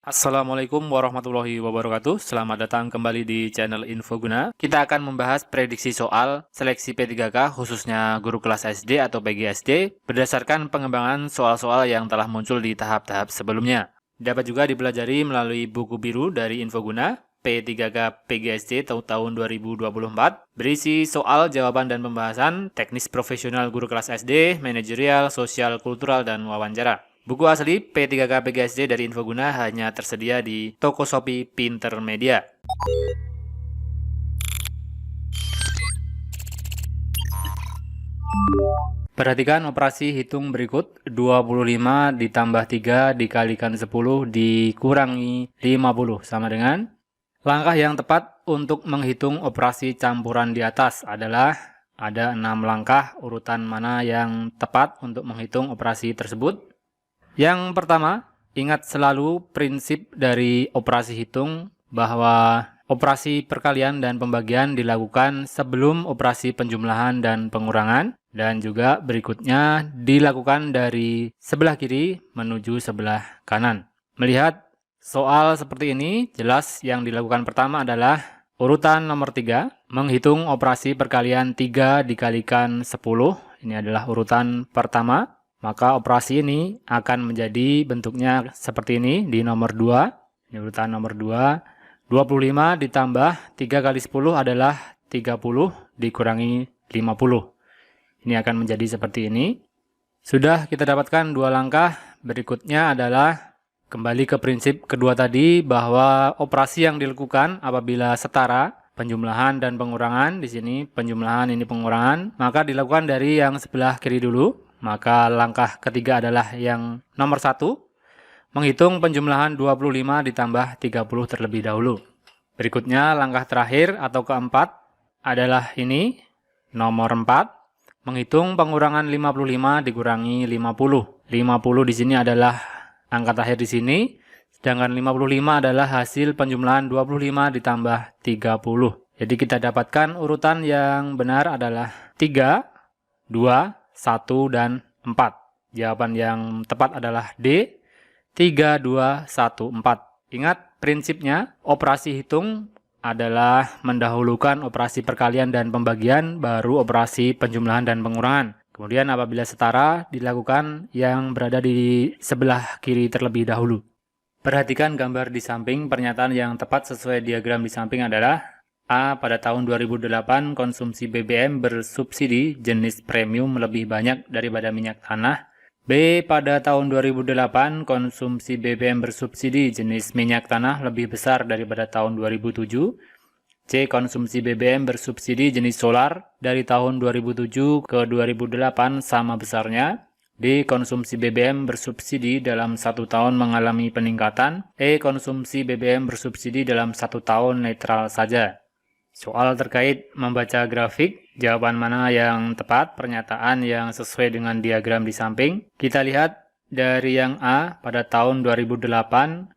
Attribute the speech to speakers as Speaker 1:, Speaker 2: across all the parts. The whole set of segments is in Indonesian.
Speaker 1: Assalamualaikum warahmatullahi wabarakatuh. Selamat datang kembali di channel Infoguna. Kita akan membahas prediksi soal seleksi P3K khususnya guru kelas SD atau PGSD berdasarkan pengembangan soal-soal yang telah muncul di tahap-tahap sebelumnya. Dapat juga dipelajari melalui buku biru dari Infoguna P3K PGSD tahun 2024 berisi soal, jawaban, dan pembahasan teknis profesional guru kelas SD, manajerial, sosial, kultural, dan wawancara. Buku asli P3K PGSD dari Infoguna hanya tersedia di toko Shopee Pinter Media. Perhatikan operasi hitung berikut. 25 ditambah 3 dikalikan 10 dikurangi 50 sama dengan. Langkah yang tepat untuk menghitung operasi campuran di atas adalah ada 6 langkah. Urutan mana yang tepat untuk menghitung operasi tersebut? Yang pertama, ingat selalu prinsip dari operasi hitung bahwa operasi perkalian dan pembagian dilakukan sebelum operasi penjumlahan dan pengurangan, dan juga berikutnya dilakukan dari sebelah kiri menuju sebelah kanan. Melihat soal seperti ini, jelas yang dilakukan pertama adalah urutan nomor 3, menghitung operasi perkalian 3 dikalikan 10. Ini adalah urutan pertama. Maka operasi ini akan menjadi bentuknya seperti ini di nomor 2. Ini urutan nomor 2. 25 ditambah 3 kali 10 adalah 30 dikurangi 50. Ini akan menjadi seperti ini. Sudah kita dapatkan 2 langkah. Berikutnya adalah kembali ke prinsip kedua tadi bahwa operasi yang dilakukan apabila setara penjumlahan dan pengurangan, di sini penjumlahan ini pengurangan, maka dilakukan dari yang sebelah kiri dulu. Maka langkah ketiga adalah yang nomor 1, menghitung penjumlahan 25 ditambah 30 terlebih dahulu. Berikutnya langkah terakhir atau keempat adalah ini, nomor 4, menghitung pengurangan 55 dikurangi 50. 50 di sini adalah angka terakhir di sini, sedangkan 55 adalah hasil penjumlahan 25 ditambah 30. Jadi kita dapatkan urutan yang benar adalah 3, 2, 1, dan 4. Jawaban yang tepat adalah D, 3, 2, 1, 4. Ingat prinsipnya, operasi hitung adalah mendahulukan operasi perkalian dan pembagian, baru operasi penjumlahan dan pengurangan. Kemudian apabila setara, dilakukan yang berada di sebelah kiri terlebih dahulu. Perhatikan gambar di samping. Pernyataan yang tepat sesuai diagram di samping adalah A. Pada tahun 2008, konsumsi BBM bersubsidi jenis premium lebih banyak daripada minyak tanah. B. Pada tahun 2008, konsumsi BBM bersubsidi jenis minyak tanah lebih besar daripada tahun 2007. C. Konsumsi BBM bersubsidi jenis solar dari tahun 2007 ke 2008 sama besarnya. D. Konsumsi BBM bersubsidi dalam 1 tahun mengalami peningkatan. E. Konsumsi BBM bersubsidi dalam 1 tahun netral saja. Soal terkait membaca grafik, jawaban mana yang tepat, pernyataan yang sesuai dengan diagram di samping. Kita lihat dari yang A, pada tahun 2008,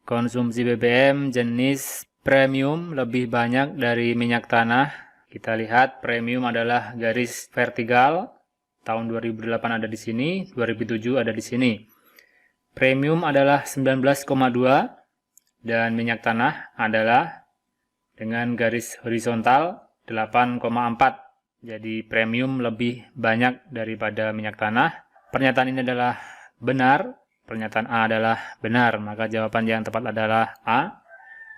Speaker 1: konsumsi BBM jenis premium lebih banyak dari minyak tanah. Kita lihat premium adalah garis vertikal, tahun 2008 ada di sini, 2007 ada di sini. Premium adalah 19,2 dan minyak tanah adalah dengan garis horizontal 8,4. Jadi premium lebih banyak daripada minyak tanah. Pernyataan ini adalah benar. Pernyataan A adalah benar. Maka jawaban yang tepat adalah A.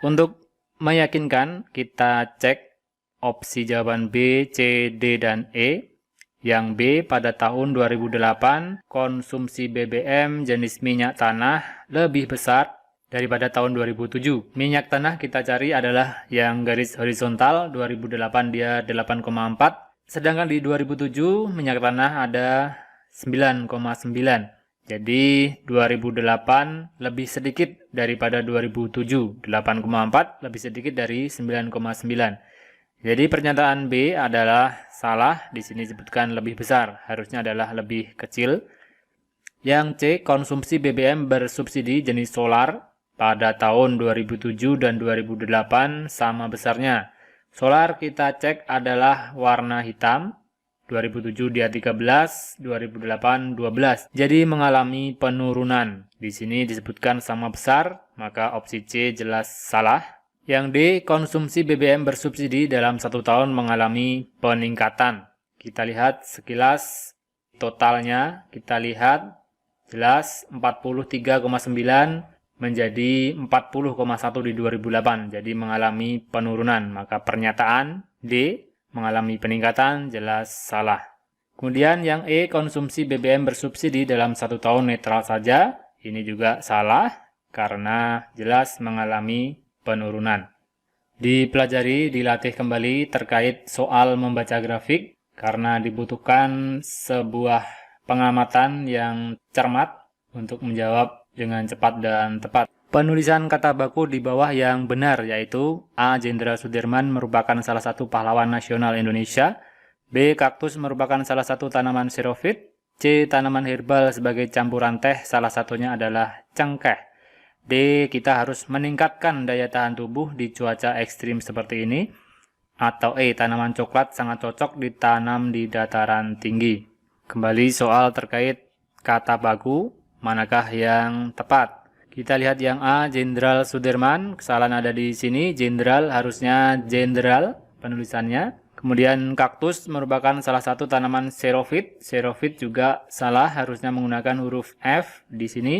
Speaker 1: Untuk meyakinkan, kita cek opsi jawaban B, C, D, dan E. Yang B, pada tahun 2008, konsumsi BBM jenis minyak tanah lebih besar daripada tahun 2007. Minyak tanah kita cari adalah yang garis horizontal, 2008 dia 8,4. Sedangkan di 2007 minyak tanah ada 9,9. Jadi 2008 lebih sedikit daripada 2007. 8,4 lebih sedikit dari 9,9. Jadi pernyataan B adalah salah. Di sini disebutkan lebih besar. Harusnya adalah lebih kecil. Yang C, konsumsi BBM bersubsidi jenis solar pada tahun 2007 dan 2008 sama besarnya. Solar kita cek adalah warna hitam. 2007 dia 13, 2008 12. Jadi mengalami penurunan. Di sini disebutkan sama besar, maka opsi C jelas salah. Yang D, konsumsi BBM bersubsidi dalam 1 tahun mengalami peningkatan. Kita lihat sekilas totalnya, kita lihat jelas 43,9 menjadi 40,1 di 2008. Jadi mengalami penurunan. Maka pernyataan D mengalami peningkatan jelas salah. Kemudian yang E, konsumsi BBM bersubsidi dalam 1 tahun netral saja. Ini juga salah karena jelas mengalami penurunan. Dipelajari, dilatih kembali terkait soal membaca grafik karena dibutuhkan sebuah pengamatan yang cermat untuk menjawab dengan cepat dan tepat. Penulisan kata baku di bawah yang benar yaitu A. Jenderal Sudirman merupakan salah satu pahlawan nasional Indonesia. B. Kaktus merupakan salah satu tanaman xerofit. C. Tanaman herbal sebagai campuran teh salah satunya adalah cengkeh. D. Kita harus meningkatkan daya tahan tubuh di cuaca ekstrim seperti ini. Atau E. Tanaman coklat sangat cocok ditanam di dataran tinggi. Kembali soal terkait kata baku, manakah yang tepat? Kita lihat yang A, Jenderal Sudirman. Kesalahan ada di sini. Jenderal harusnya jenderal penulisannya. Kemudian kaktus merupakan salah satu tanaman xerofit. Xerofit juga salah, harusnya menggunakan huruf F di sini.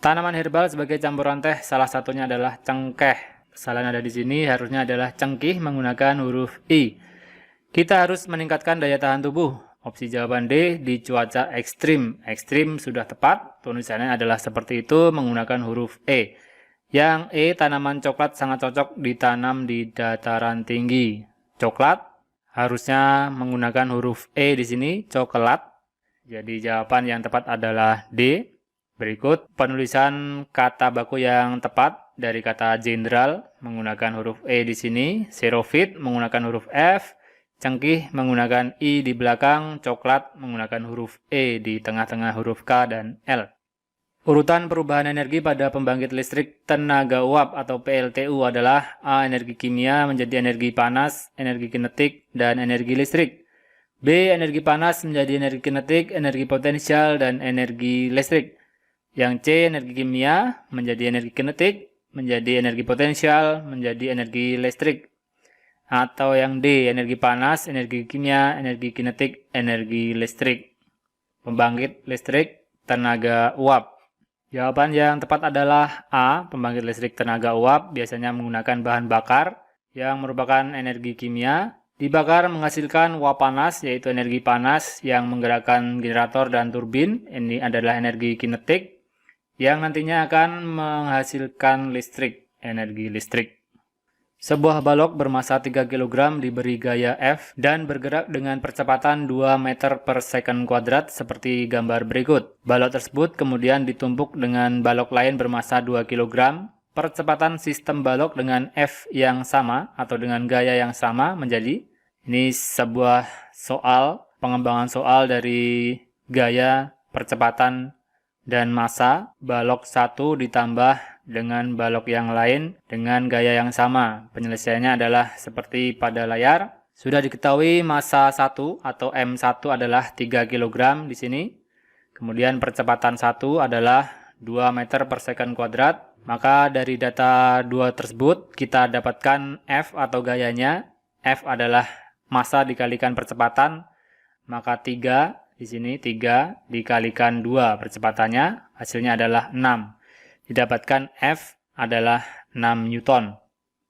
Speaker 1: Tanaman herbal sebagai campuran teh salah satunya adalah cengkeh. Kesalahan ada di sini, harusnya adalah cengkih menggunakan huruf I. Kita harus meningkatkan daya tahan tubuh. Opsi jawaban D, di cuaca ekstrim. Ekstrim sudah tepat, tulisannya adalah seperti itu menggunakan huruf E. Yang E, tanaman coklat sangat cocok ditanam di dataran tinggi. Coklat harusnya menggunakan huruf E di sini, coklat. Jadi jawaban yang tepat adalah D. Berikut penulisan kata baku yang tepat dari kata jenderal menggunakan huruf E di sini, xerofit menggunakan huruf F, cengkih menggunakan I di belakang, coklat menggunakan huruf E di tengah-tengah huruf K dan L. Urutan perubahan energi pada pembangkit listrik tenaga uap atau PLTU adalah A. Energi kimia menjadi energi panas, energi kinetik, dan energi listrik. B. Energi panas menjadi energi kinetik, energi potensial, dan energi listrik. Yang C. Energi kimia menjadi energi kinetik, menjadi energi potensial, menjadi energi listrik. Atau yang D, energi panas, energi kimia, energi kinetik, energi listrik. Pembangkit listrik tenaga uap. Jawaban yang tepat adalah A, pembangkit listrik tenaga uap biasanya menggunakan bahan bakar yang merupakan energi kimia. Dibakar menghasilkan uap panas, yaitu energi panas yang menggerakkan generator dan turbin. Ini adalah energi kinetik yang nantinya akan menghasilkan listrik, energi listrik. Sebuah balok bermasa 3 kg diberi gaya F dan bergerak dengan percepatan 2 meter per second kuadrat seperti gambar berikut. Balok tersebut kemudian ditumpuk dengan balok lain bermasa 2 kg. Percepatan sistem balok dengan F yang sama atau dengan gaya yang sama menjadi, ini sebuah soal, pengembangan soal dari gaya, percepatan, dan massa balok 1 ditambah dengan balok yang lain dengan gaya yang sama. Penyelesaiannya adalah seperti pada layar. Sudah diketahui massa 1 atau M1 adalah 3 kg di sini. Kemudian percepatan 1 adalah 2 meter per second kuadrat. Maka dari data 2 tersebut kita dapatkan F atau gayanya. F adalah massa dikalikan percepatan. Maka 3 di sini 3 dikalikan 2 percepatannya, hasilnya adalah 6. Didapatkan F adalah 6 Newton.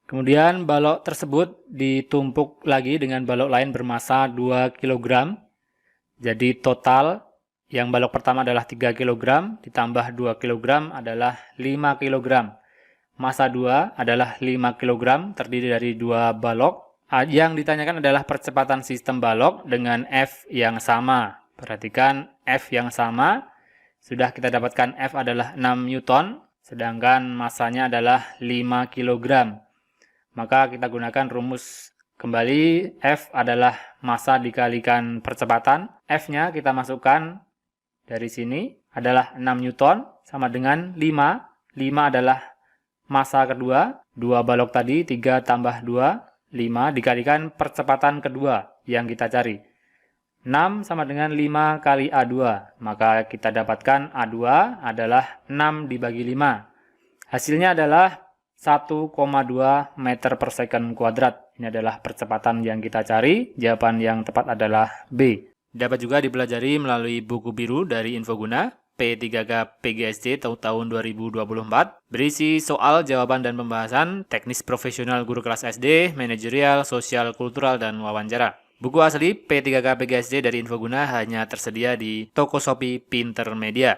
Speaker 1: Kemudian balok tersebut ditumpuk lagi dengan balok lain bermasa 2 kg. Jadi total yang balok pertama adalah 3 kg ditambah 2 kg adalah 5 kg. Massa 2 adalah 5 kg terdiri dari 2 balok. Yang ditanyakan adalah percepatan sistem balok dengan F yang sama. Perhatikan F yang sama. Sudah kita dapatkan F adalah 6 Newton. Sedangkan massanya adalah 5 kg. Maka kita gunakan rumus kembali. F adalah massa dikalikan percepatan. F-nya kita masukkan dari sini adalah 6 Newton sama dengan 5. 5 adalah massa kedua. 2 balok tadi, 3 tambah 2, 5 dikalikan percepatan kedua yang kita cari. 6 sama dengan 5 kali A2. Maka kita dapatkan A2 adalah 6 dibagi 5. Hasilnya adalah 1,2 meter per second kuadrat. Ini adalah percepatan yang kita cari. Jawaban yang tepat adalah B. Dapat juga dipelajari melalui buku biru dari Infoguna P3K PGSD tahun 2024. Berisi soal, jawaban, dan pembahasan teknis profesional guru kelas SD, manajerial, sosial, kultural, dan wawancara. Buku asli P3K PGSD dari Infoguna hanya tersedia di toko Shopee Pinter Media.